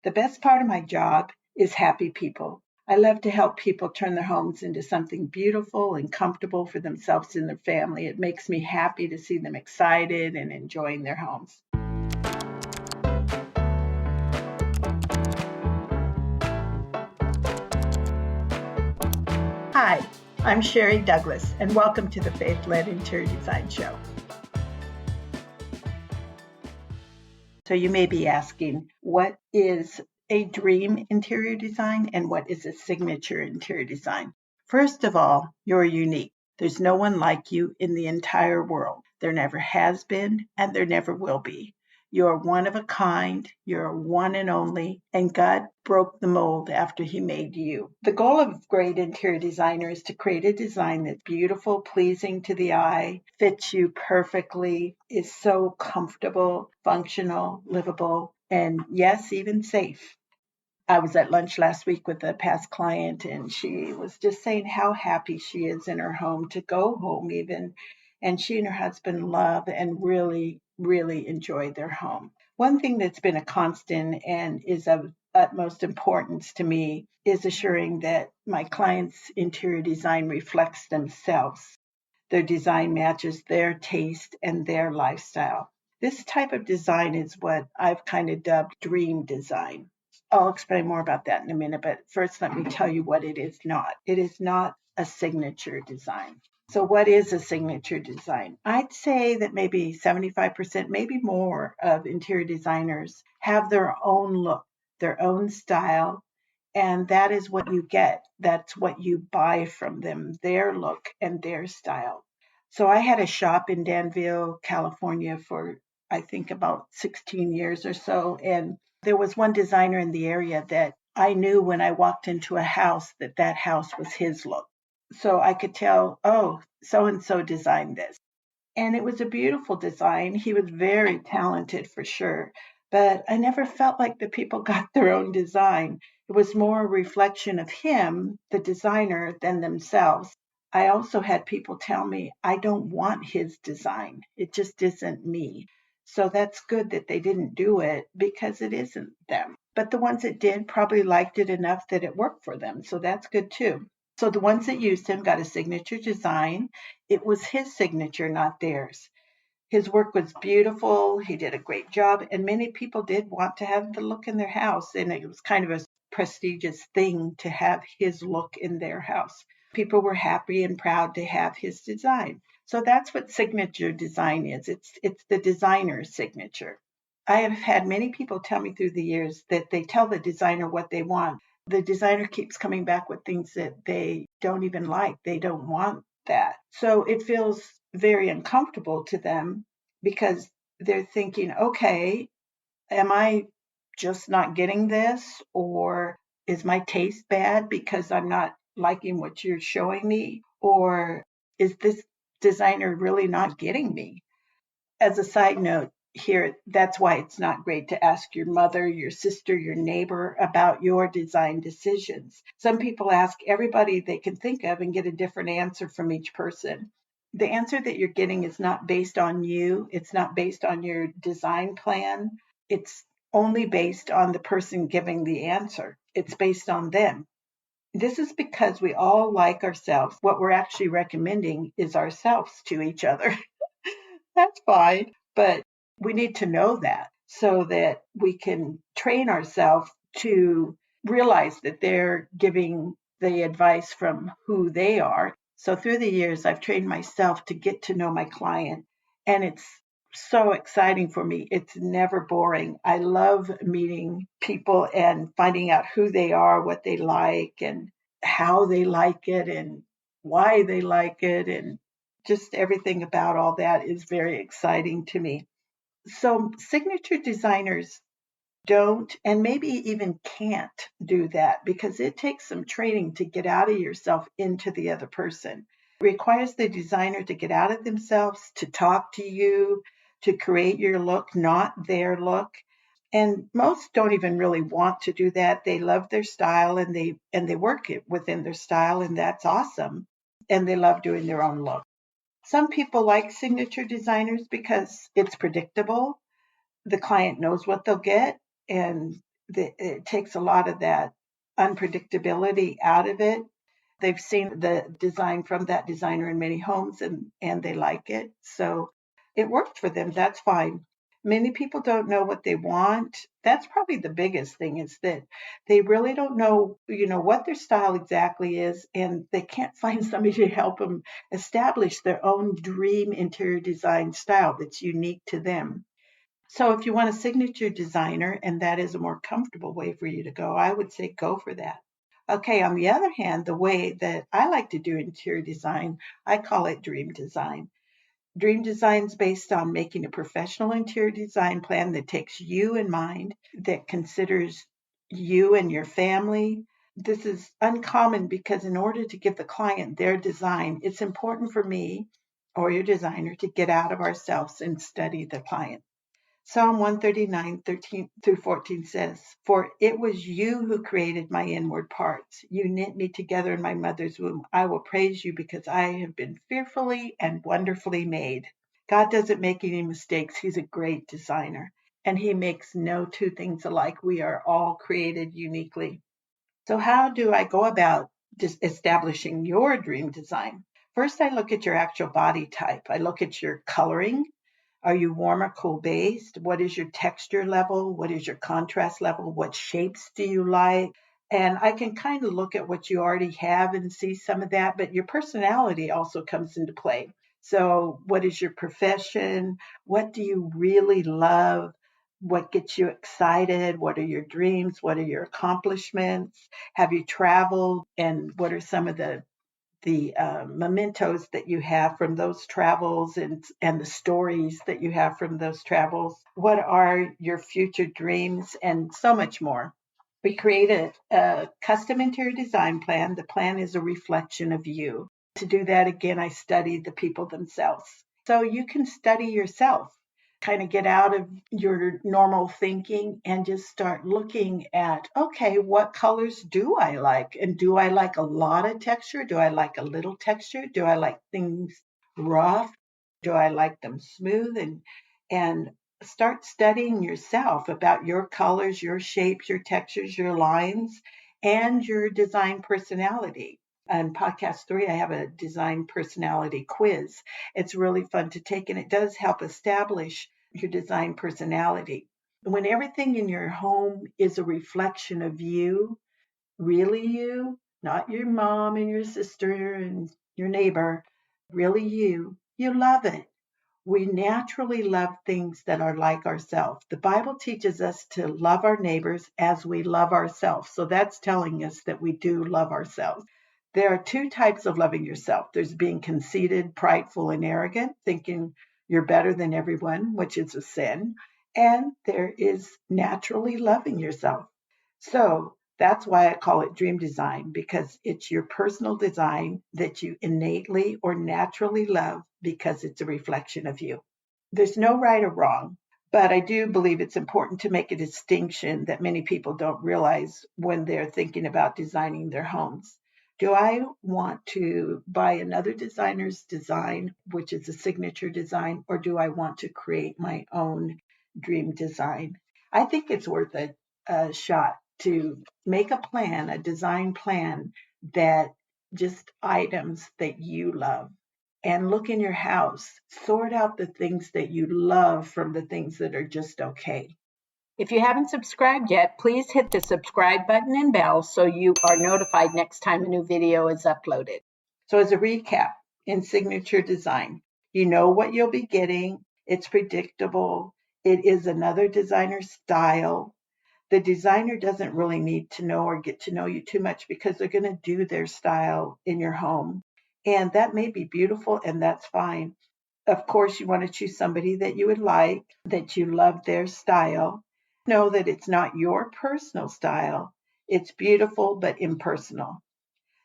The best part of my job is happy people. I love to help people turn their homes into something beautiful and comfortable for themselves and their family. It makes me happy to see them excited and enjoying their homes. Hi, I'm Sherry Douglas, and welcome to the Faith-Led Interior Design Show. So you may be asking, what is a dream interior design and what is a signature interior design? First of all, you're unique. There's no one like you in the entire world. There never has been, and there never will be. You're one of a kind, you're one and only, and God broke the mold after He made you. The goal of great interior designer is to create a design that's beautiful, pleasing to the eye, fits you perfectly, is so comfortable, functional, livable, and yes, even safe. I was at lunch last week with a past client, and she was just saying how happy she is in her home to go home even. And she and her husband love and really, really enjoy their home. One thing that's been a constant and is of utmost importance to me is assuring that my clients' interior design reflects themselves. Their design matches their taste and their lifestyle. This type of design is what I've kind of dubbed dream design. I'll explain more about that in a minute, but first let me tell you what it is not. It is not a signature design. So what is a signature design? I'd say that maybe 75%, maybe more of interior designers have their own look, their own style, and that is what you get. That's what you buy from them, their look and their style. So I had a shop in Danville, California for I think about 16 years or so. And there was one designer in the area that I knew when I walked into a house that that house was his look. So I could tell, oh, so and so designed this. And it was a beautiful design. He was very talented for sure. But I never felt like the people got their own design. It was more a reflection of him, the designer, than themselves. I also had people tell me, I don't want his design. It just isn't me. So that's good that they didn't do it because it isn't them. But the ones that did probably liked it enough that it worked for them. So that's good too. So the ones that used him got a signature design. It was his signature, not theirs. His work was beautiful. He did a great job. And many people did want to have the look in their house. And it was kind of a prestigious thing to have his look in their house. People were happy and proud to have his design. So that's what signature design is. It's the designer's signature. I have had many people tell me through the years that they tell the designer what they want. The designer keeps coming back with things that they don't even like. They don't want that. So it feels very uncomfortable to them because they're thinking, okay, am I just not getting this? Or is my taste bad because I'm not liking what you're showing me? Or is this designer really not getting me? As a side note, here, that's why it's not great to ask your mother, your sister, your neighbor about your design decisions. Some people ask everybody they can think of and get a different answer from each person. The answer that you're getting is not based on you, it's not based on your design plan, it's only based on the person giving the answer. It's based on them. This is because we all like ourselves. What we're actually recommending is ourselves to each other. That's fine. But we need to know that so that we can train ourselves to realize that they're giving the advice from who they are. So through the years, I've trained myself to get to know my client, and it's so exciting for me. It's never boring. I love meeting people and finding out who they are, what they like, and how they like it, and why they like it, and just everything about all that is very exciting to me. So signature designers don't and maybe even can't do that because it takes some training to get out of yourself into the other person. It requires the designer to get out of themselves, to talk to you, to create your look, not their look. And most don't even really want to do that. They love their style and they work it within their style, and that's awesome. And they love doing their own look. Some people like signature designers because it's predictable. The client knows what they'll get, and it takes a lot of that unpredictability out of it. They've seen the design from that designer in many homes, and they like it. So it worked for them. That's fine. Many people don't know what they want. That's probably the biggest thing, is that they really don't know, what their style exactly is, and they can't find somebody to help them establish their own dream interior design style that's unique to them. So if you want a signature designer and that is a more comfortable way for you to go, I would say go for that. Okay, on the other hand, the way that I like to do interior design, I call it dream design. Dream design is based on making a professional interior design plan that takes you in mind, that considers you and your family. This is uncommon because in order to give the client their design, it's important for me or your designer to get out of ourselves and study the client. Psalm 139, 13 through 14 says, "For it was you who created my inward parts. You knit me together in my mother's womb. I will praise you because I have been fearfully and wonderfully made." God doesn't make any mistakes. He's a great designer, and he makes no two things alike. We are all created uniquely. So how do I go about just establishing your dream design? First, I look at your actual body type. I look at your coloring. Are you warm or cool based? What is your texture level? What is your contrast level? What shapes do you like? And I can kind of look at what you already have and see some of that, but your personality also comes into play. So, what is your profession? What do you really love? What gets you excited? What are your dreams? What are your accomplishments? Have you traveled? And what are some of the mementos that you have from those travels, and the stories that you have from those travels? What are your future dreams, and so much more? We created a custom interior design plan. The plan is a reflection of you. To do that, again, I studied the people themselves. So you can study yourself, kind of get out of your normal thinking and just start looking at, okay, what colors do I like? And do I like a lot of texture? Do I like a little texture? Do I like things rough? Do I like them smooth? And start studying yourself about your colors, your shapes, your textures, your lines, and your design personality. On podcast 3, I have a design personality quiz. It's really fun to take, and it does help establish your design personality. When everything in your home is a reflection of you, really you, not your mom and your sister and your neighbor, really you love it. We naturally love things that are like ourselves. The Bible teaches us to love our neighbors as we love ourselves. So that's telling us that we do love ourselves. There are two types of loving yourself. There's being conceited, prideful, and arrogant, thinking you're better than everyone, which is a sin. And there is naturally loving yourself. So that's why I call it dream design, because it's your personal design that you innately or naturally love because it's a reflection of you. There's no right or wrong, but I do believe it's important to make a distinction that many people don't realize when they're thinking about designing their homes. Do I want to buy another designer's design, which is a signature design, or do I want to create my own dream design? I think it's worth a shot to make a plan, a design plan, that just items that you love, and look in your house. Sort out the things that you love from the things that are just okay. If you haven't subscribed yet, please hit the subscribe button and bell so you are notified next time a new video is uploaded. So as a recap, in signature design, you know what you'll be getting. It's predictable. It is another designer's style. The designer doesn't really need to know or get to know you too much because they're going to do their style in your home. And that may be beautiful, and that's fine. Of course, you want to choose somebody that you would like, that you love their style. Know that it's not your personal style. It's beautiful but impersonal.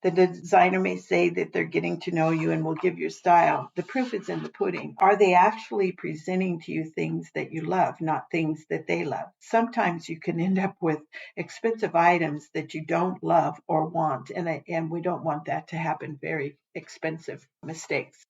The designer may say that they're getting to know you and will give your style. The proof is in the pudding. Are they actually presenting to you things that you love, not things that they love? Sometimes you can end up with expensive items that you don't love or want, and we don't want that to happen. Very expensive mistakes.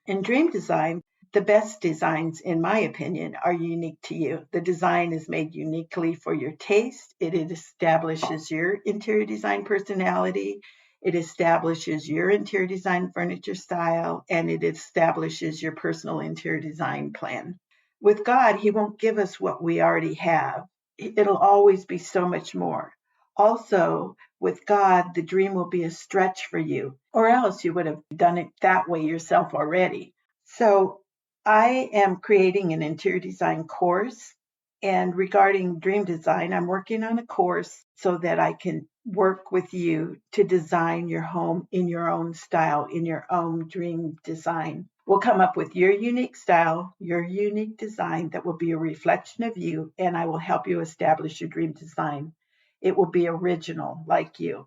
In dream design, the best designs, in my opinion, are unique to you. The design is made uniquely for your taste. It establishes your interior design personality. It establishes your interior design furniture style, and it establishes your personal interior design plan. With God, He won't give us what we already have. It'll always be so much more. Also, with God, the dream will be a stretch for you, or else you would have done it that way yourself already. So I am creating an interior design course. And regarding dream design, I'm working on a course so that I can work with you to design your home in your own style, in your own dream design. We'll come up with your unique style, your unique design that will be a reflection of you, and I will help you establish your dream design. It will be original, like you.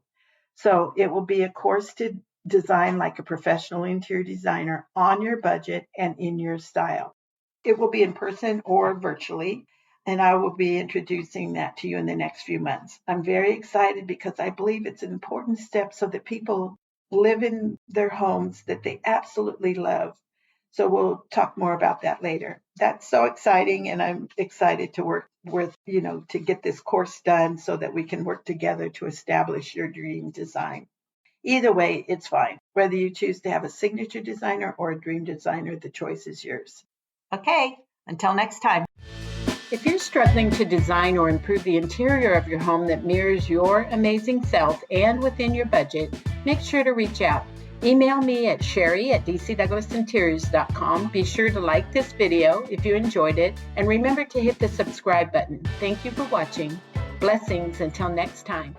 So it will be a course to design like a professional interior designer on your budget and in your style. It will be in person or virtually, and I will be introducing that to you in the next few months. I'm very excited because I believe it's an important step so that people live in their homes that they absolutely love. So we'll talk more about that later. That's so exciting, and I'm excited to work with, to get this course done so that we can work together to establish your dream design. Either way, it's fine. Whether you choose to have a signature designer or a dream designer, the choice is yours. Okay, until next time. If you're struggling to design or improve the interior of your home that mirrors your amazing self and within your budget, make sure to reach out. Email me at sherry@dcdouglasinteriors.com. Be sure to like this video if you enjoyed it, and remember to hit the subscribe button. Thank you for watching. Blessings until next time.